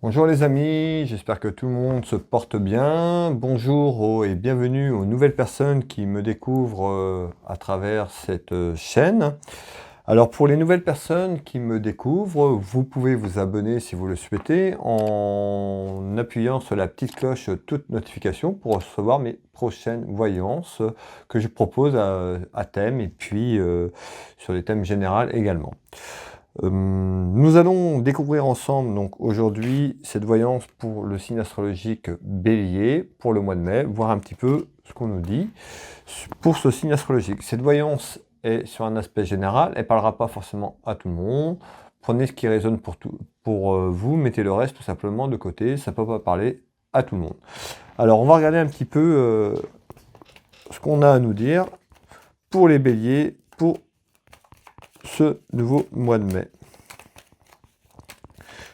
Bonjour les amis, j'espère que tout le monde se porte bien. Bonjour et bienvenue aux nouvelles personnes qui me découvrent à travers cette chaîne. Alors pour les nouvelles personnes qui me découvrent, vous pouvez vous abonner si vous le souhaitez en appuyant sur la petite cloche toute notification pour recevoir mes prochaines voyances que je propose à thème et puis sur les thèmes généraux également. Nous allons découvrir ensemble donc aujourd'hui cette voyance pour le signe astrologique Bélier pour le mois de mai, voir un petit peu ce qu'on nous dit pour ce signe astrologique. Cette voyance est sur un aspect général, elle ne parlera pas forcément à tout le monde. Prenez ce qui résonne pour vous, mettez le reste tout simplement de côté, ça ne peut pas parler à tout le monde. Alors on va regarder un petit peu ce qu'on a à nous dire pour les béliers pour ce nouveau mois de mai.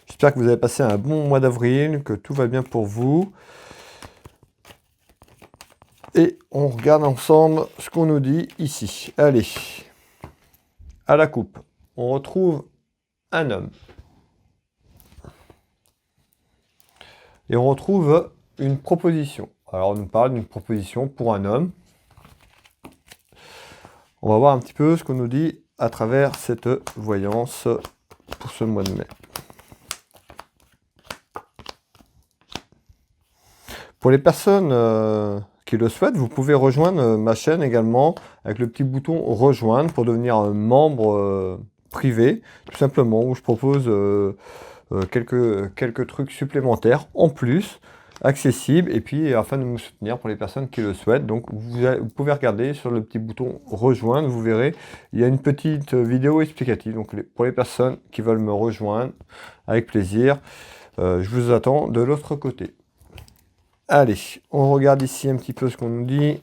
J'espère que vous avez passé un bon mois d'avril, que tout va bien pour vous. Et on regarde ensemble ce qu'on nous dit ici. Allez, à la coupe, on retrouve un homme. Et on retrouve une proposition. Alors on nous parle d'une proposition pour un homme. On va voir un petit peu ce qu'on nous dit à travers cette voyance pour ce mois de mai. Pour les personnes qui le souhaitent, vous pouvez rejoindre ma chaîne également avec le petit bouton rejoindre pour devenir un membre privé, tout simplement, où je propose quelques trucs supplémentaires en plus, accessibles, et puis afin de me soutenir pour les personnes qui le souhaitent. Donc vous pouvez regarder sur le petit bouton rejoindre, vous verrez, il y a une petite vidéo explicative. Donc pour les personnes qui veulent me rejoindre, avec plaisir, je vous attends de l'autre côté. Allez, on regarde ici un petit peu ce qu'on nous dit.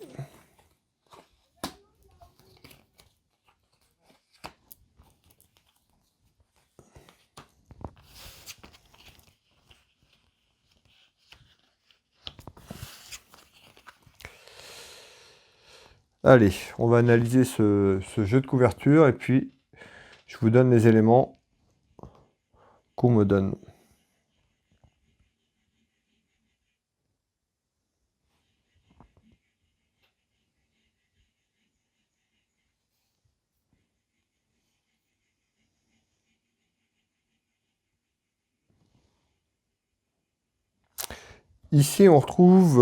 Allez, on va analyser ce jeu de couverture et puis je vous donne les éléments qu'on me donne. Ici, on retrouve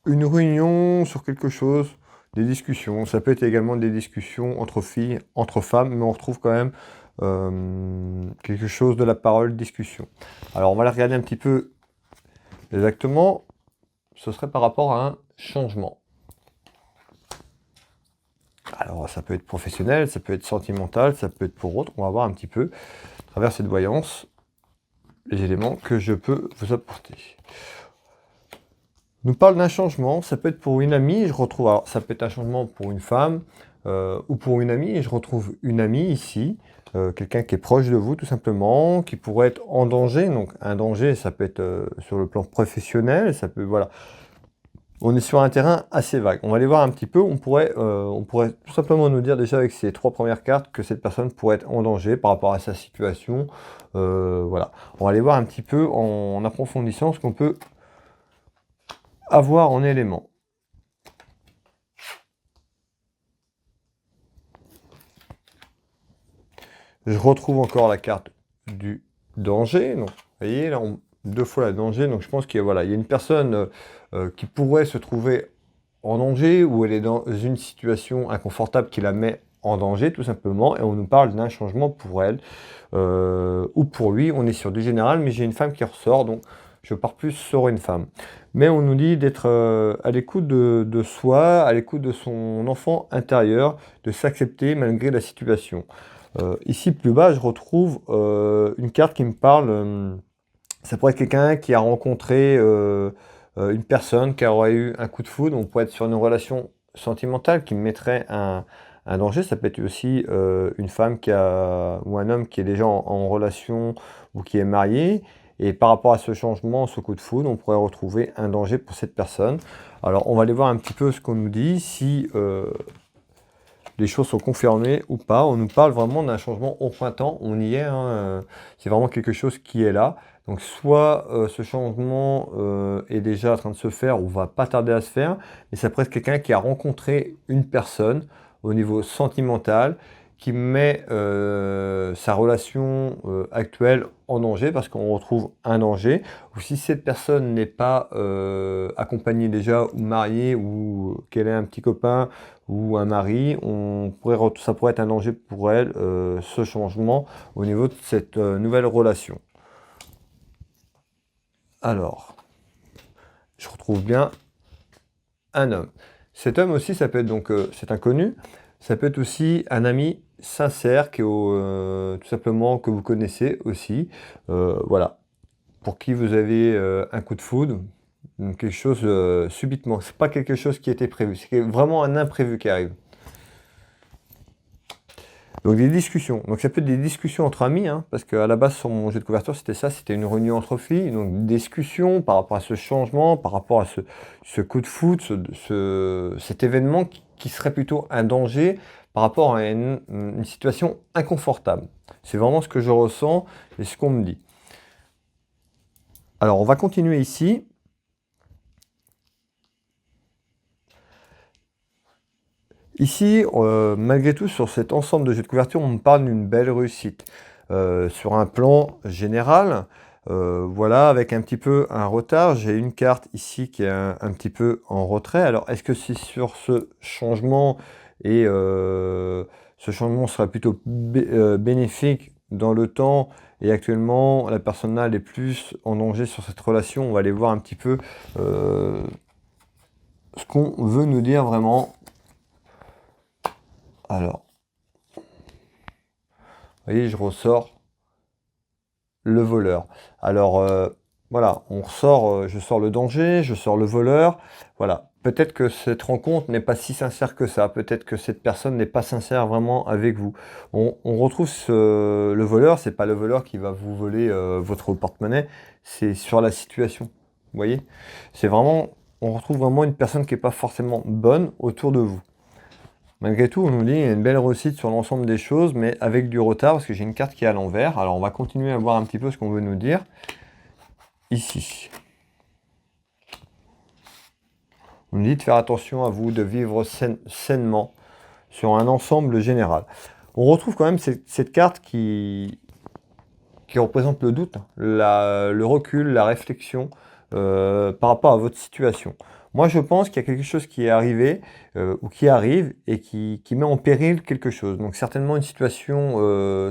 une réunion sur quelque chose, des discussions. Ça peut être également des discussions entre filles, entre femmes, mais on retrouve quand même quelque chose de la parole discussion. Alors, on va la regarder un petit peu exactement. Ce serait par rapport à un changement. Alors, ça peut être professionnel, ça peut être sentimental, ça peut être pour autre. On va voir un petit peu, à travers cette voyance, les éléments que je peux vous apporter. On nous parle d'un changement, ça peut être pour une amie, je retrouve, alors ça peut être un changement pour une femme ou pour une amie, et je retrouve une amie ici, quelqu'un qui est proche de vous tout simplement, qui pourrait être en danger. Donc un danger, ça peut être sur le plan professionnel, ça peut, voilà. On est sur un terrain assez vague. On va aller voir un petit peu, on pourrait tout simplement nous dire déjà avec ces trois premières cartes que cette personne pourrait être en danger par rapport à sa situation. Voilà. On va aller voir un petit peu en approfondissant ce qu'on peut avoir en éléments. Je retrouve encore la carte du danger. Donc, vous voyez, là, deux fois la danger. Donc, je pense qu'il y a, voilà, il y a une personne qui pourrait se trouver en danger ou elle est dans une situation inconfortable qui la met en danger, tout simplement. Et on nous parle d'un changement pour elle ou pour lui. On est sur du général, mais j'ai une femme qui ressort. Donc, je pars plus sur une femme. Mais on nous dit d'être à l'écoute de soi, à l'écoute de son enfant intérieur, de s'accepter malgré la situation. Ici, plus bas, je retrouve une carte qui me parle. Ça pourrait être quelqu'un qui a rencontré une personne qui aurait eu un coup de foudre. On pourrait être sur une relation sentimentale qui mettrait un danger. Ça peut être aussi une femme ou un homme qui est déjà en relation ou qui est marié. Et par rapport à ce changement, ce coup de foudre, on pourrait retrouver un danger pour cette personne. Alors, on va aller voir un petit peu ce qu'on nous dit. Si les choses sont confirmées ou pas. On nous parle vraiment d'un changement au printemps, on y est, hein, c'est vraiment quelque chose qui est là. Donc soit ce changement est déjà en train de se faire ou va pas tarder à se faire, mais ça pourrait être quelqu'un qui a rencontré une personne au niveau sentimental, qui met sa relation actuelle en danger, parce qu'on retrouve un danger, ou si cette personne n'est pas accompagnée déjà, ou mariée, ou qu'elle ait un petit copain, ou un mari, ça pourrait être un danger pour elle, ce changement au niveau de cette nouvelle relation. Alors, je retrouve bien un homme. Cet homme aussi, ça peut être donc cet inconnu, ça peut être aussi un ami sincère tout simplement que vous connaissez aussi, voilà, pour qui vous avez un coup de foudre, quelque chose subitement. C'est pas quelque chose qui était prévu, c'est vraiment un imprévu qui arrive. Donc des discussions. Donc ça peut être des discussions entre amis, hein, parce qu'à la base sur mon jeu de couverture c'était ça, c'était une réunion entre filles. Donc des discussions par rapport à ce changement, par rapport à ce coup de foot, cet événement qui serait plutôt un danger par rapport à une situation inconfortable. C'est vraiment ce que je ressens et ce qu'on me dit. Alors on va continuer ici. Ici, malgré tout, sur cet ensemble de jeux de couverture, on me parle d'une belle réussite. Sur un plan général, voilà, avec un petit peu un retard, j'ai une carte ici qui est un petit peu en retrait. Alors, est-ce que c'est sur ce changement et ce changement sera plutôt bénéfique dans le temps et actuellement, la personne là elle est plus en danger sur cette relation. On va aller voir un petit peu ce qu'on veut nous dire vraiment. Alors, vous voyez, je ressors le voleur. Alors, voilà, je sors le danger, je sors le voleur. Voilà, peut-être que cette rencontre n'est pas si sincère que ça. Peut-être que cette personne n'est pas sincère vraiment avec vous. On retrouve le voleur, c'est pas le voleur qui va vous voler votre porte-monnaie, c'est sur la situation. Vous voyez? C'est vraiment, on retrouve vraiment une personne qui n'est pas forcément bonne autour de vous. Malgré tout, on nous dit qu'il y a une belle réussite sur l'ensemble des choses, mais avec du retard, parce que j'ai une carte qui est à l'envers. Alors, on va continuer à voir un petit peu ce qu'on veut nous dire. Ici. On nous dit de faire attention à vous, de vivre sainement sur un ensemble général. On retrouve quand même cette carte qui représente le doute, le recul, la réflexion par rapport à votre situation. Moi, je pense qu'il y a quelque chose qui est arrivé ou qui arrive et qui met en péril quelque chose. Donc, certainement une situation,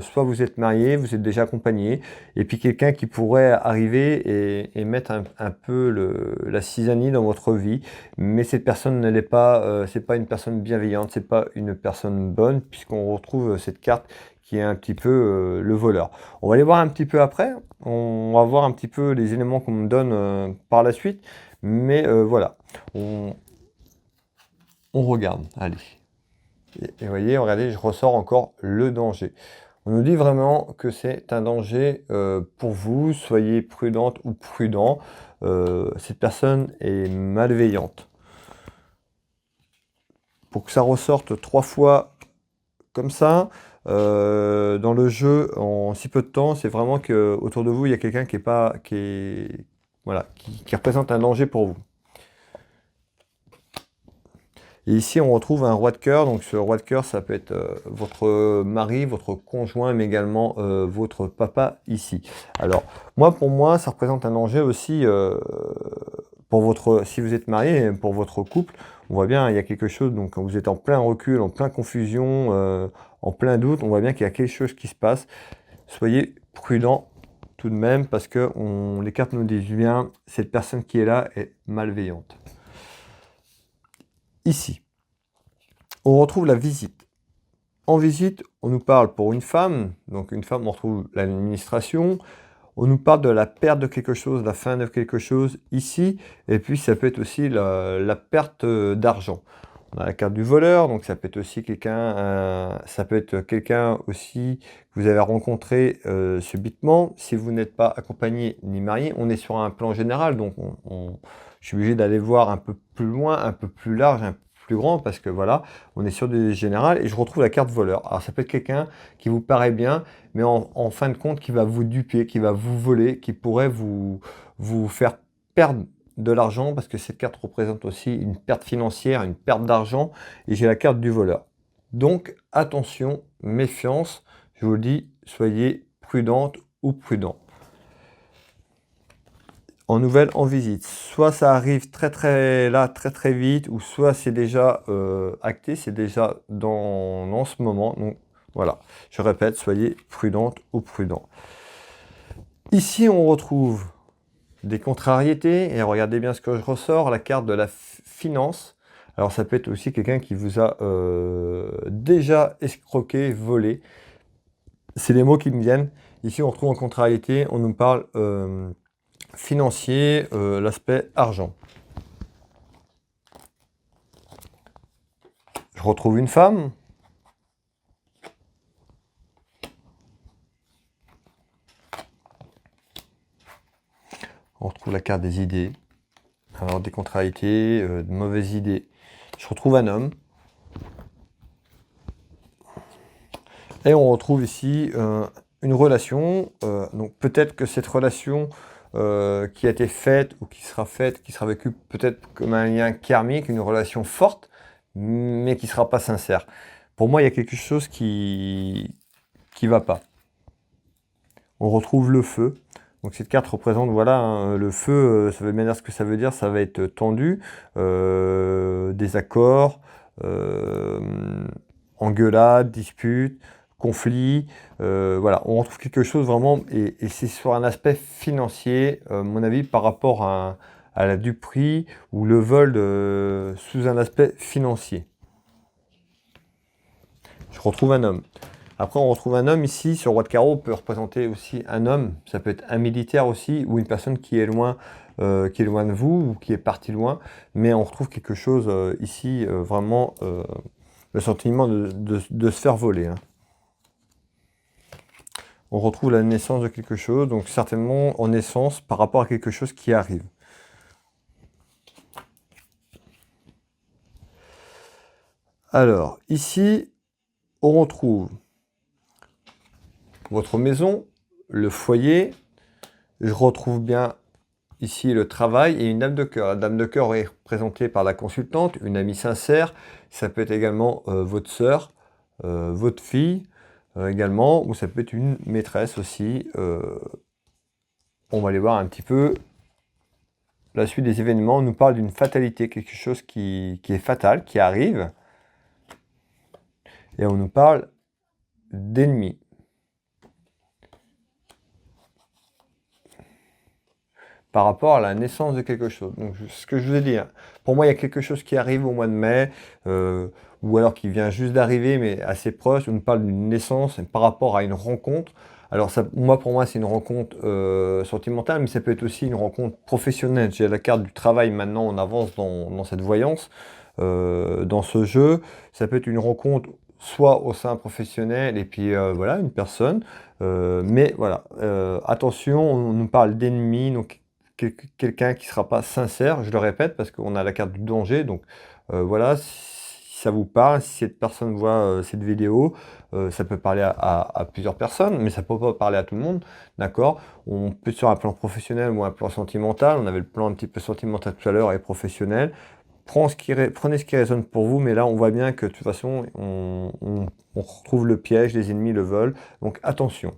soit vous êtes marié, vous êtes déjà accompagné, et puis quelqu'un qui pourrait arriver et mettre un peu la cisanie dans votre vie. Mais cette personne ne l'est pas, c'est pas une personne bienveillante, c'est pas une personne bonne, puisqu'on retrouve cette carte qui est un petit peu le voleur. On va aller voir un petit peu après, on va voir un petit peu les éléments qu'on me donne par la suite, mais voilà, on regarde, allez. Et vous voyez, regardez, je ressors encore le danger. On nous dit vraiment que c'est un danger pour vous, soyez prudente ou prudent, cette personne est malveillante. Pour que ça ressorte 3 fois comme ça, dans le jeu en si peu de temps, c'est vraiment que autour de vous il y a quelqu'un qui représente un danger pour vous. Et ici on retrouve un roi de cœur, donc ce roi de cœur ça peut être votre mari, votre conjoint, mais également votre papa ici. Alors pour moi ça représente un danger aussi si vous êtes marié, pour votre couple. On voit bien il y a quelque chose, donc quand vous êtes en plein recul, en plein confusion, en plein doute, on voit bien qu'il y a quelque chose qui se passe. Soyez prudent tout de même, parce que les cartes nous disent bien, cette personne qui est là est malveillante. Ici, on retrouve la visite. En visite, on nous parle pour une femme, donc une femme, on retrouve l'administration, on nous parle de la perte de quelque chose, la fin de quelque chose ici, et puis ça peut être aussi la perte d'argent. On a la carte du voleur, donc ça peut être aussi quelqu'un aussi que vous avez rencontré subitement. Si vous n'êtes pas accompagné ni marié, on est sur un plan général, donc je suis obligé d'aller voir un peu plus loin, un peu plus large, un peu plus grand parce que voilà, on est sur du général et je retrouve la carte voleur. Alors ça peut être quelqu'un qui vous paraît bien, mais en fin de compte qui va vous duper, qui va vous voler, qui pourrait vous faire perdre de l'argent parce que cette carte représente aussi une perte financière, une perte d'argent et j'ai la carte du voleur. Donc attention, méfiance, je vous le dis, soyez prudente ou prudent. En nouvelle, en visite, soit ça arrive très vite, ou soit c'est déjà acté, c'est déjà dans ce moment. Donc voilà, je répète, soyez prudente ou prudent. Ici, on retrouve des contrariétés, et regardez bien ce que je ressors, la carte de la finance. Alors ça peut être aussi quelqu'un qui vous a déjà escroqué, volé. C'est les mots qui me viennent. Ici, on retrouve en contrariété, on nous parle financier, l'aspect argent. Je retrouve une femme. On retrouve la carte des idées. Alors des contrariétés, de mauvaises idées. Je retrouve un homme. Et on retrouve ici une relation. Donc peut-être que cette relation qui a été faite ou qui sera vécue peut-être comme un lien karmique, une relation forte, mais qui ne sera pas sincère. Pour moi, il y a quelque chose qui va pas. On retrouve le feu. Donc cette carte représente, voilà, hein, le feu, ça veut bien dire ce que ça veut dire, ça va être tendu, désaccord, engueulade, dispute, conflit, voilà, on retrouve quelque chose vraiment, et c'est sur un aspect financier, à mon avis, par rapport à la duperie ou le vol sous un aspect financier. Je retrouve un homme. Après, on retrouve un homme ici, sur roi de carreau, peut représenter aussi un homme, ça peut être un militaire aussi, ou une personne qui est loin de vous, ou qui est partie loin, mais on retrouve quelque chose ici, vraiment, le sentiment de se faire voler. Hein. On retrouve la naissance de quelque chose, donc certainement en naissance par rapport à quelque chose qui arrive. Alors, ici, on retrouve votre maison, le foyer, je retrouve bien ici le travail et une dame de cœur. La dame de cœur est représentée par la consultante, une amie sincère, ça peut être également votre sœur, votre fille également, ou ça peut être une maîtresse aussi. On va aller voir un petit peu la suite des événements. On nous parle d'une fatalité, quelque chose qui est fatal, qui arrive. Et on nous parle d'ennemis. Par rapport à la naissance de quelque chose. Donc, ce que je vous ai dit, hein, pour moi, il y a quelque chose qui arrive au mois de mai, ou alors qui vient juste d'arriver, mais assez proche. On nous parle d'une naissance par rapport à une rencontre. Alors, ça, pour moi, c'est une rencontre sentimentale, mais ça peut être aussi une rencontre professionnelle. J'ai la carte du travail maintenant, on avance dans cette voyance, dans ce jeu. Ça peut être une rencontre soit au sein professionnel, et puis voilà, une personne. Mais voilà, attention, on nous parle d'ennemis, donc quelqu'un qui ne sera pas sincère, je le répète, parce qu'on a la carte du danger. Donc voilà, si ça vous parle, si cette personne voit cette vidéo, ça peut parler à plusieurs personnes, mais ça ne peut pas parler à tout le monde, d'accord? On peut sur un plan professionnel ou un plan sentimental, on avait le plan un petit peu sentimental tout à l'heure et professionnel. Prenez ce qui résonne pour vous, mais là on voit bien que de toute façon on retrouve le piège, les ennemis le veulent, donc attention.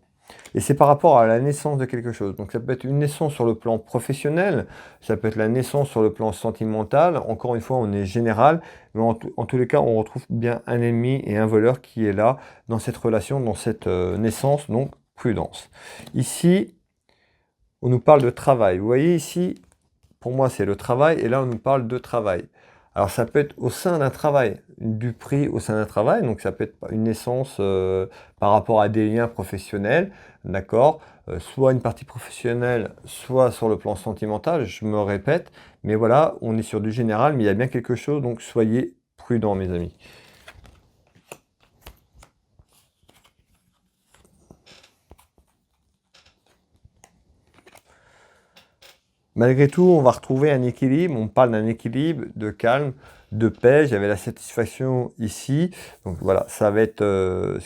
Et c'est par rapport à la naissance de quelque chose. Donc ça peut être une naissance sur le plan professionnel, ça peut être la naissance sur le plan sentimental. Encore une fois, on est général, mais en tous les cas, on retrouve bien un ennemi et un voleur qui est là dans cette relation, dans cette naissance, donc prudence. Ici, on nous parle de travail. Vous voyez ici, pour moi, c'est le travail, et là, on nous parle de travail. Alors, ça peut être au sein d'un travail, du prix au sein d'un travail, donc ça peut être une naissance par rapport à des liens professionnels, d'accord, soit une partie professionnelle, soit sur le plan sentimental, je me répète, mais voilà, on est sur du général, mais il y a bien quelque chose, donc soyez prudents, mes amis. Malgré tout, on va retrouver un équilibre, on parle d'un équilibre, de calme, de paix, j'avais la satisfaction ici. Donc voilà, ça va être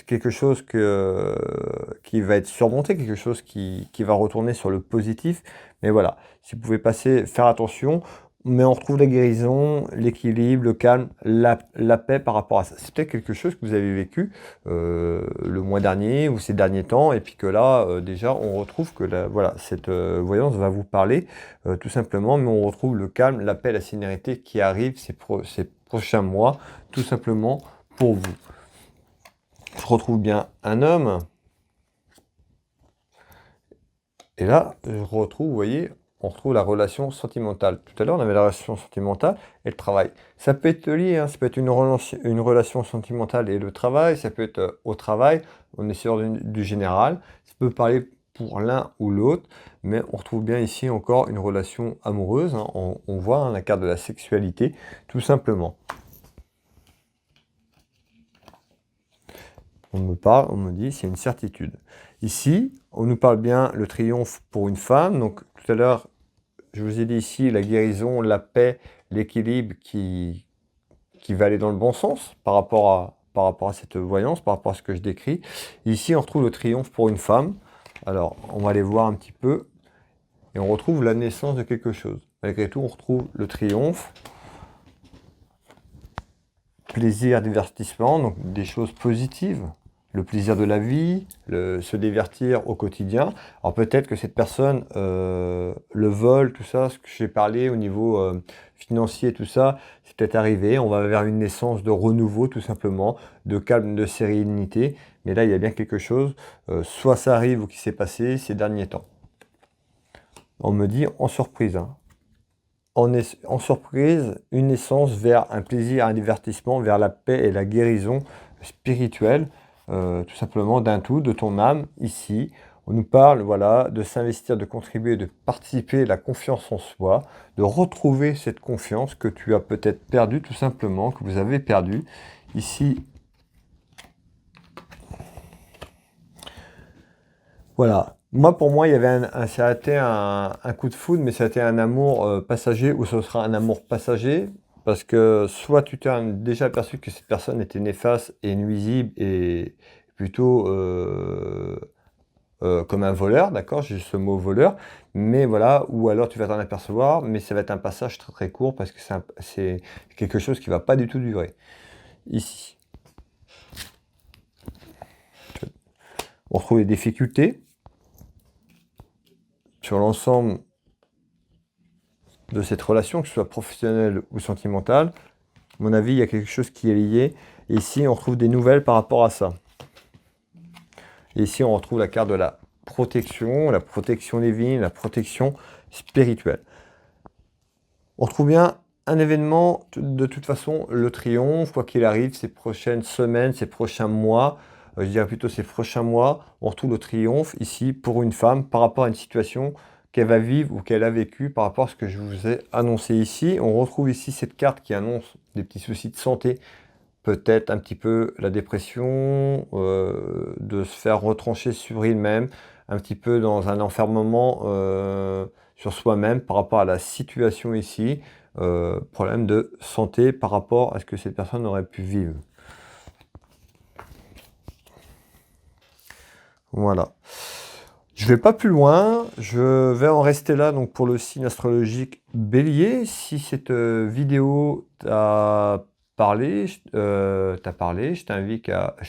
quelque chose qui va être surmonté, quelque chose qui va retourner sur le positif. Mais voilà, si vous pouvez faire attention. Mais on retrouve la guérison, l'équilibre, le calme, la paix par rapport à ça. C'est peut-être quelque chose que vous avez vécu le mois dernier ou ces derniers temps, et puis que là, déjà, on retrouve que voilà, cette voyance va vous parler tout simplement, mais on retrouve le calme, la paix, la sérénité qui arrive ces prochains mois, tout simplement pour vous. Je retrouve bien un homme, et là, je retrouve, vous voyez, on retrouve la relation sentimentale. Tout à l'heure, on avait la relation sentimentale et le travail. Ça peut être lié, hein, ça peut être une relation sentimentale et le travail, ça peut être au travail, on est sur du général, ça peut parler pour l'un ou l'autre, mais on retrouve bien ici encore une relation amoureuse, hein, on voit hein, la carte de la sexualité, tout simplement. On me parle, on me dit, c'est une certitude. Ici, on nous parle bien le triomphe pour une femme. Donc, tout à l'heure, je vous ai dit ici la guérison, la paix, l'équilibre qui va aller dans le bon sens par rapport à cette voyance, par rapport à ce que je décris. Ici, on retrouve le triomphe pour une femme. Alors, on va aller voir un petit peu. Et on retrouve la naissance de quelque chose. Malgré tout, on retrouve le triomphe. Plaisir, divertissement, donc des choses positives. Le plaisir de la vie, se divertir au quotidien. Alors peut-être que cette personne, le vol, tout ça, ce que j'ai parlé au niveau financier, tout ça, c'est peut-être arrivé. On va vers une naissance de renouveau, tout simplement, de calme, de sérénité. Mais là, il y a bien quelque chose, soit ça arrive ou qui s'est passé ces derniers temps. On me dit en surprise. Hein. En surprise, une naissance vers un plaisir, un divertissement, vers la paix et la guérison spirituelle. Tout simplement d'un tout, de ton âme, ici. On nous parle voilà, de s'investir, de contribuer, de participer, la confiance en soi, de retrouver cette confiance que tu as peut-être perdue tout simplement, que vous avez perdue. Ici, voilà. Moi, pour moi, il y avait ça a été un coup de foudre, mais ça a été un amour passager, ou ce sera un amour passager, parce que soit tu t'es déjà aperçu que cette personne était néfaste et nuisible et plutôt comme un voleur, d'accord? J'ai ce mot voleur, mais voilà, ou alors tu vas t'en apercevoir, mais ça va être un passage très très court parce que c'est quelque chose qui va pas du tout durer. Ici, on retrouve les difficultés sur l'ensemble de cette relation, que ce soit professionnelle ou sentimentale. À mon avis, il y a quelque chose qui est lié. Et ici, on retrouve des nouvelles par rapport à ça. Et ici, on retrouve la carte de la protection divine, la protection spirituelle. On retrouve bien un événement, de toute façon, le triomphe, quoi qu'il arrive, ces prochaines semaines, ces prochains mois, je dirais plutôt ces prochains mois, on retrouve le triomphe ici pour une femme par rapport à une situation qu'elle va vivre ou qu'elle a vécu par rapport à ce que je vous ai annoncé ici. On retrouve ici cette carte qui annonce des petits soucis de santé, peut-être un petit peu la dépression, de se faire retrancher sur elle-même, un petit peu dans un enfermement sur soi-même par rapport à la situation ici, problème de santé par rapport à ce que cette personne aurait pu vivre. Voilà. Je vais pas plus loin, je vais en rester là donc pour le signe astrologique Bélier. Si cette vidéo t'a parlé, je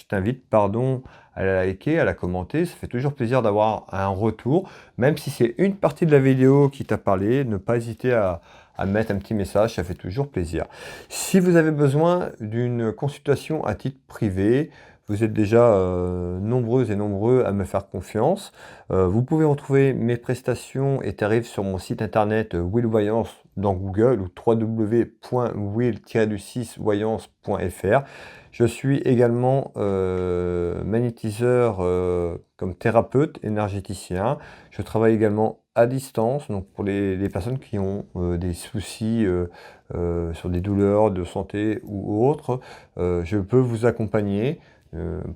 t'invite pardon, à la liker, à la commenter. Ça fait toujours plaisir d'avoir un retour. Même si c'est une partie de la vidéo qui t'a parlé, ne pas hésiter à mettre un petit message, ça fait toujours plaisir. Si vous avez besoin d'une consultation à titre privé, vous êtes déjà nombreuses et nombreux à me faire confiance. Vous pouvez retrouver mes prestations et tarifs sur mon site internet Will Voyance dans Google ou www.will-voyance.fr. Je suis également magnétiseur comme thérapeute énergéticien. Je travaille également à distance, donc pour les personnes qui ont des soucis sur des douleurs de santé ou autres, je peux vous accompagner.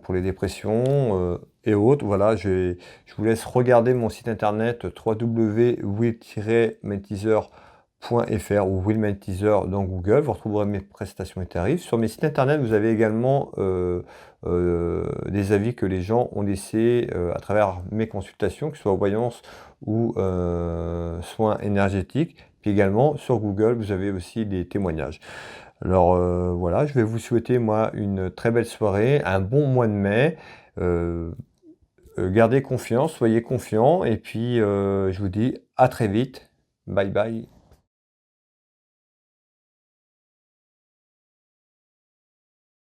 Pour les dépressions et autres. Voilà, je vous laisse regarder mon site internet www.will-magnétiseur.fr ou Willman Teaser dans Google. Vous retrouverez mes prestations et tarifs. Sur mes sites internet, vous avez également des avis que les gens ont laissés à travers mes consultations, que ce soit voyance ou soins énergétiques. Puis également sur Google, vous avez aussi des témoignages. Alors voilà, je vais vous souhaiter moi une très belle soirée, un bon mois de mai. Gardez confiance, soyez confiants et puis je vous dis à très vite. Bye bye.